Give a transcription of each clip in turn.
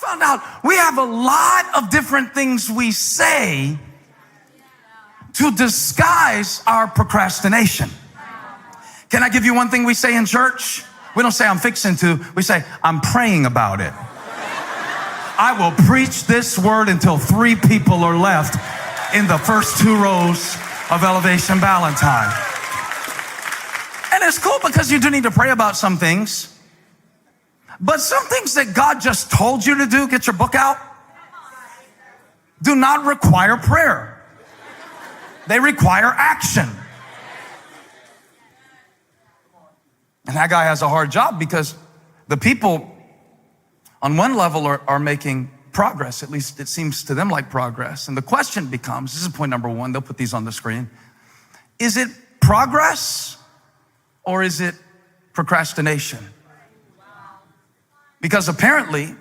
Found out we have a lot of different things we say to disguise our procrastination. Can I give you one thing we say in church? We don't say I'm fixing to, we say I'm praying about it. I will preach this word until 3 people are left in the first 2 rows of Elevation Valentine. And it's cool because you do need to pray about some things. But some things that God just told you to do, get your book out, do not require prayer. They require action. And that guy has a hard job because the people on one level are making progress. At least it seems to them like progress. And the question becomes, this is point number 1, they'll put these on the screen. Is it progress or is it procrastination? Because apparently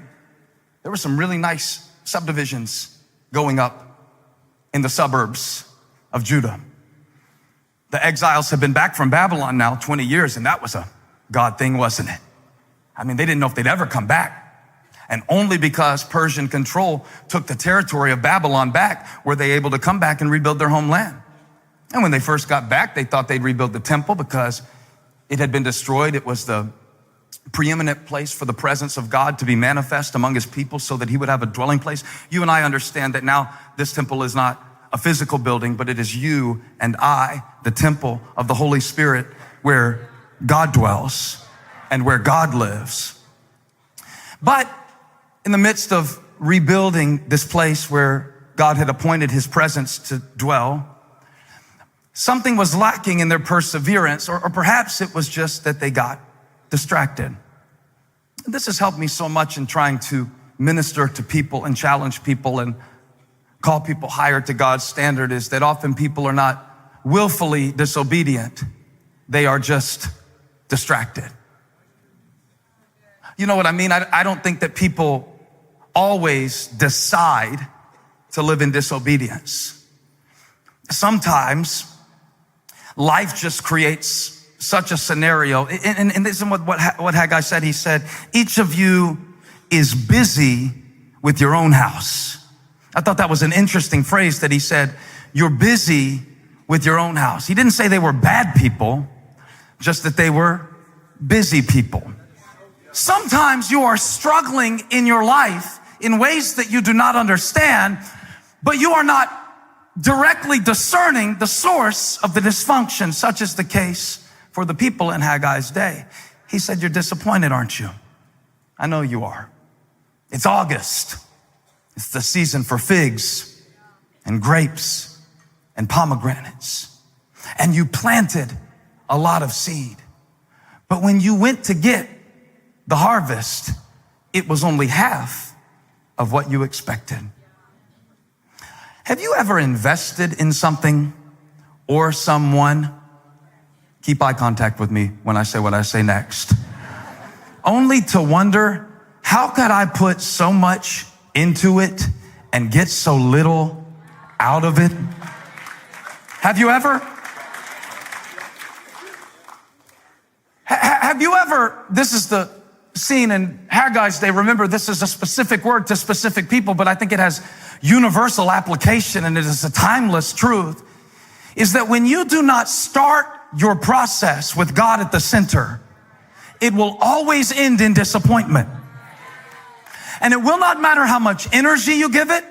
there were some really nice subdivisions going up in the suburbs of Judah. The exiles have been back from Babylon now 20 years, and that was a God thing, wasn't it? I mean, they didn't know if they'd ever come back. And only because Persian control took the territory of Babylon back were they able to come back and rebuild their homeland. And when they first got back, they thought they'd rebuild the temple because it had been destroyed. It was the preeminent place for the presence of God to be manifest among his people so that he would have a dwelling place. You and I understand that now this temple is not a physical building, but it is you and I, the temple of the Holy Spirit, where God dwells and where God lives. But in the midst of rebuilding this place where God had appointed his presence to dwell, something was lacking in their perseverance, or perhaps it was just that they got distracted. This has helped me so much in trying to minister to people and challenge people and call people higher to God's standard, is that often people are not willfully disobedient. They are just distracted. You know what I mean? I don't think that people always decide to live in disobedience. Sometimes life just creates such a scenario. And this is what Haggai said. He said, each of you is busy with your own house. I thought that was an interesting phrase that he said, you're busy with your own house. He didn't say they were bad people, just that they were busy people. Sometimes you are struggling in your life in ways that you do not understand, but you are not directly discerning the source of the dysfunction, such is the case for the people in Haggai's day. He said, you're disappointed, aren't you? I know you are. It's August. It's the season for figs and grapes and pomegranates. And you planted a lot of seed. But when you went to get the harvest, it was only half of what you expected. Have you ever invested in something or someone? Keep eye contact with me when I say what I say next. Only to wonder, how could I put so much into it and get so little out of it? Have you ever? Have you ever, this is the scene in Haggai's day. Remember, this is a specific word to specific people, but I think it has universal application and it is a timeless truth, is that when you do not start your process with God at the center, it will always end in disappointment. And it will not matter how much energy you give it,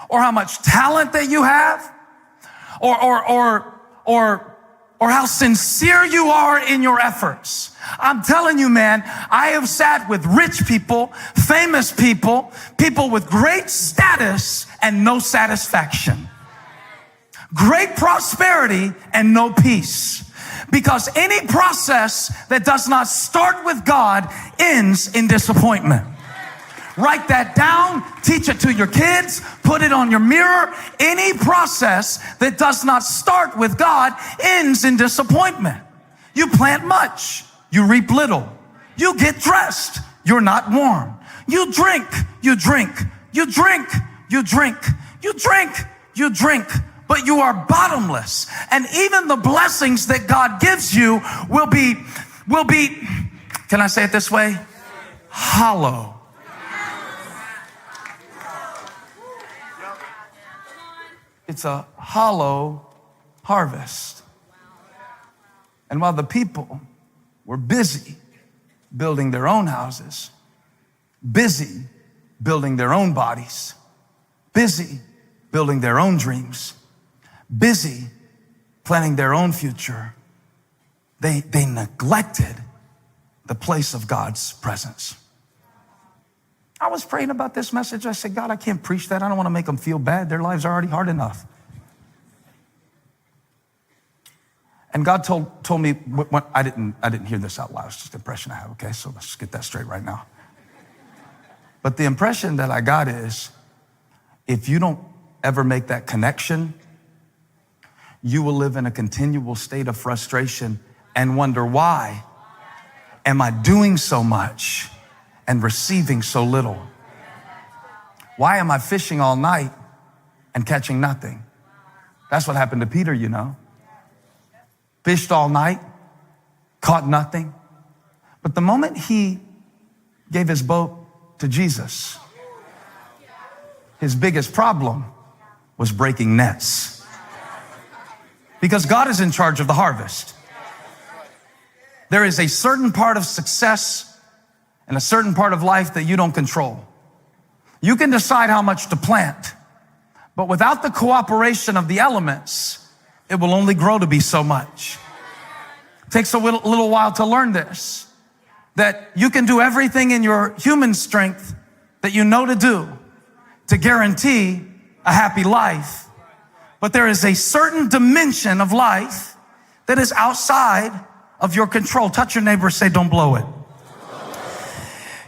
or how much talent that you have, or how sincere you are in your efforts. I'm telling you, man, I have sat with rich people, famous people, people with great status and no satisfaction. Great prosperity and no peace. Because any process that does not start with God ends in disappointment. Write that down, teach it to your kids, put it on your mirror. Any process that does not start with God ends in disappointment. You plant much, you reap little. You get dressed, you're not warm. You drink, you drink, you drink, you drink, you drink, you drink, but you are bottomless. And even the blessings that God gives you will be, can I say it this way? Hollow. It's a hollow harvest. And while the people were busy building their own houses, busy building their own bodies, busy building their own dreams, busy planning their own future, they neglected the place of God's presence. I was praying about this message. I said, God, I can't preach that. I don't want to make them feel bad. Their lives are already hard enough. And God told me, when I didn't hear this out loud. It's just an impression I have, okay? So let's get that straight right now. But the impression that I got is, if you don't ever make that connection, you will live in a continual state of frustration and wonder, why am I doing so much and receiving so little? Why am I fishing all night and catching nothing? That's what happened to Peter, you know. Fished all night, caught nothing. But the moment he gave his boat to Jesus, his biggest problem was breaking nets. Because God is in charge of the harvest. There is a certain part of success and a certain part of life that you don't control. You can decide how much to plant, but without the cooperation of the elements, it will only grow to be so much. It takes a little while to learn this, that you can do everything in your human strength that you know to do to guarantee a happy life. But there is a certain dimension of life that is outside of your control. Touch your neighbor, say, don't blow it.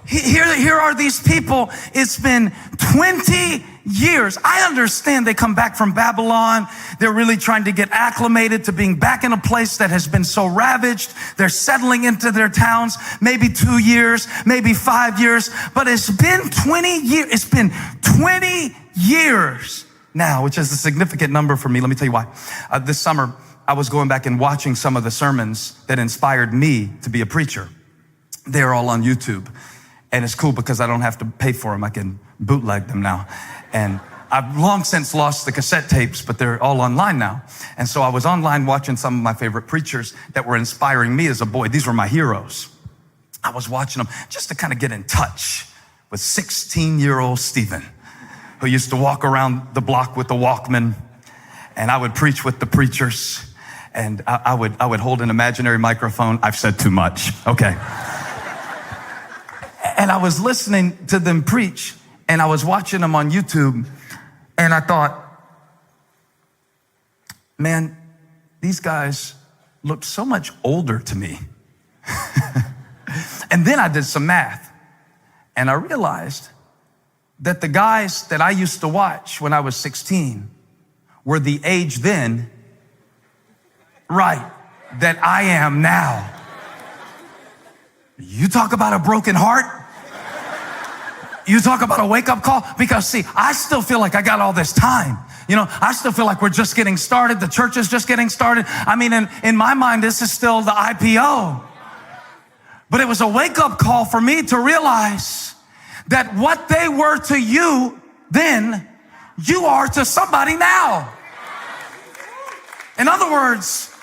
Here are these people. It's been 20 years. I understand they come back from Babylon. They're really trying to get acclimated to being back in a place that has been so ravaged. They're settling into their towns, maybe 2 years, maybe 5 years, but it's been 20 years. It's been 20 years now, which is a significant number for me. Let me tell you why. This summer, I was going back and watching some of the sermons that inspired me to be a preacher. They're all on YouTube. And it's cool because I don't have to pay for them. I can bootleg them now. And I've long since lost the cassette tapes, but they're all online now. And so I was online watching some of my favorite preachers that were inspiring me as a boy. These were my heroes. I was watching them just to kind of get in touch with 16-year-old Stephen, who used to walk around the block with the Walkman. And I would preach with the preachers. And I would hold an imaginary microphone. I've said too much. Okay. And I was listening to them preach, and I was watching them on YouTube, and I thought, man, these guys look so much older to me. And then I did some math, and I realized that the guys that I used to watch when I was 16 were the age then, right, that I am now. You talk about a broken heart. You talk about a wake-up call. Because see, I still feel like I got all this time. You know, I still feel like we're just getting started. The church is just getting started. I mean, in my mind, this is still the IPO. But it was a wake-up call for me to realize that what they were to you then, you are to somebody now. In other words,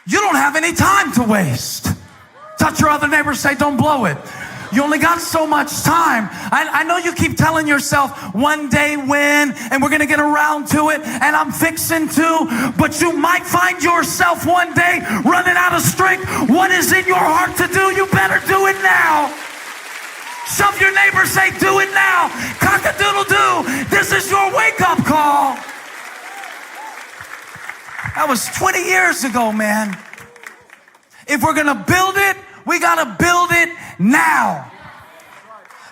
you don't have any time to waste. Touch your other neighbor, say, don't blow it. You only got so much time. I know you keep telling yourself one day when, and we're going to get around to it, and I'm fixing to, but you might find yourself one day running out of strength. What is in your heart to do? You better do it now. Shove your neighbor, say, do it now. Cock-a-doodle-doo. This is your wake-up call. That was 20 years ago, man. If we're going to build it, we got to build it now.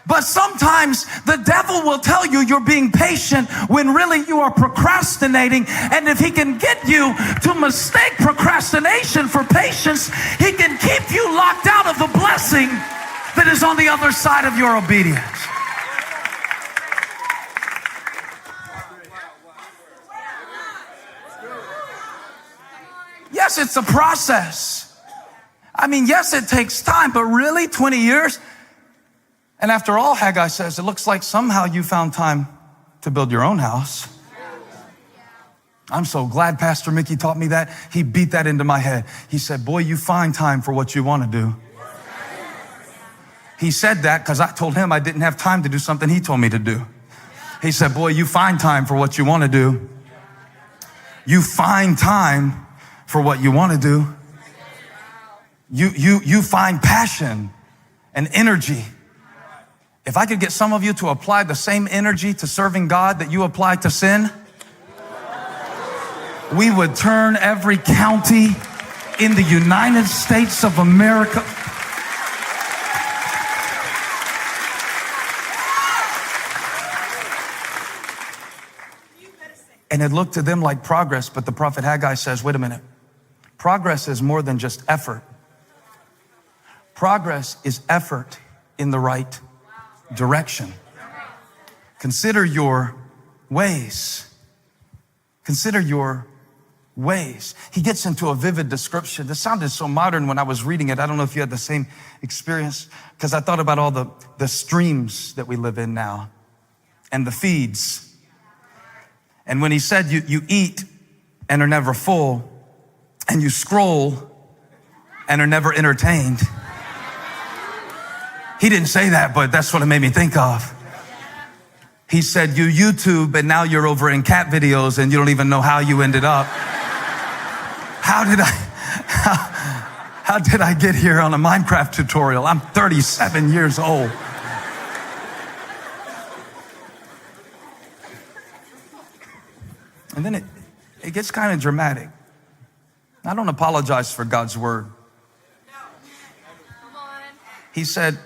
But sometimes the devil will tell you you're being patient when really you are procrastinating. And if he can get you to mistake procrastination for patience, he can keep you locked out of the blessing that is on the other side of your obedience. Yes, it's a process. I mean, yes, it takes time, but really 20 years? And after all, Haggai says, it looks like somehow you found time to build your own house. I'm so glad Pastor Mickey taught me that. He beat that into my head. He said, boy, you find time for what you want to do. He said that because I told him I didn't have time to do something he told me to do. He said, boy, you find time for what you want to do. You find time for what you want to do. You find passion and energy. If I could get some of you to apply the same energy to serving God that you apply to sin, we would turn every county in the United States of America. And it looked to them like progress, but the prophet Haggai says, wait a minute. Progress is more than just effort. Progress is effort in the right direction. Consider your ways. Consider your ways. He gets into a vivid description. This sounded so modern when I was reading it. I don't know if you had the same experience, because I thought about all the streams that we live in now and the feeds. And when he said you eat and are never full, and you scroll and are never entertained. He didn't say that, but that's what it made me think of. He said you YouTube and now you're over in cat videos and you don't even know how you ended up. How did I get here on a Minecraft tutorial? I'm 37 years old. And then it gets kind of dramatic. I don't apologize for God's word. He said,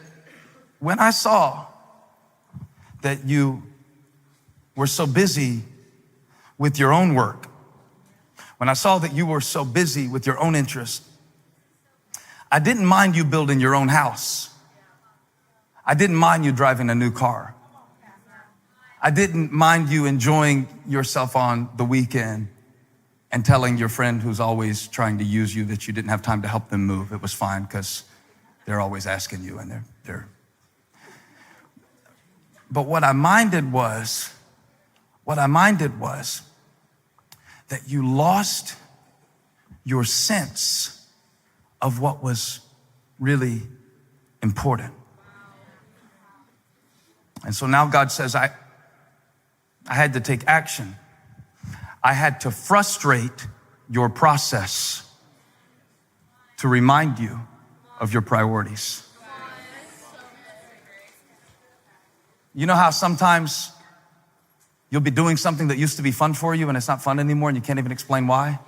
when I saw that you were so busy with your own work, when I saw that you were so busy with your own interest, I didn't mind you building your own house. I didn't mind you driving a new car. I didn't mind you enjoying yourself on the weekend and telling your friend who's always trying to use you that you didn't have time to help them move. It was fine because they're always asking you and they're. But what I minded was that you lost your sense of what was really important. And so now God says, I had to take action. I had to frustrate your process to remind you of your priorities. You know how sometimes you'll be doing something that used to be fun for you and it's not fun anymore and you can't even explain why?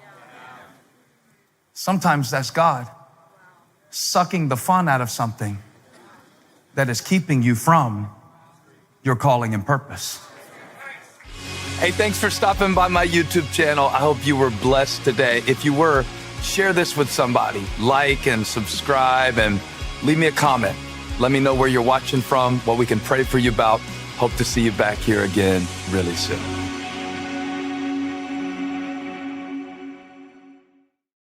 Sometimes that's God sucking the fun out of something that is keeping you from your calling and purpose. Hey, thanks for stopping by my YouTube channel. I hope you were blessed today. If you were, share this with somebody. Like and subscribe and leave me a comment. Let me know where you're watching from, what we can pray for you about. Hope to see you back here again really soon.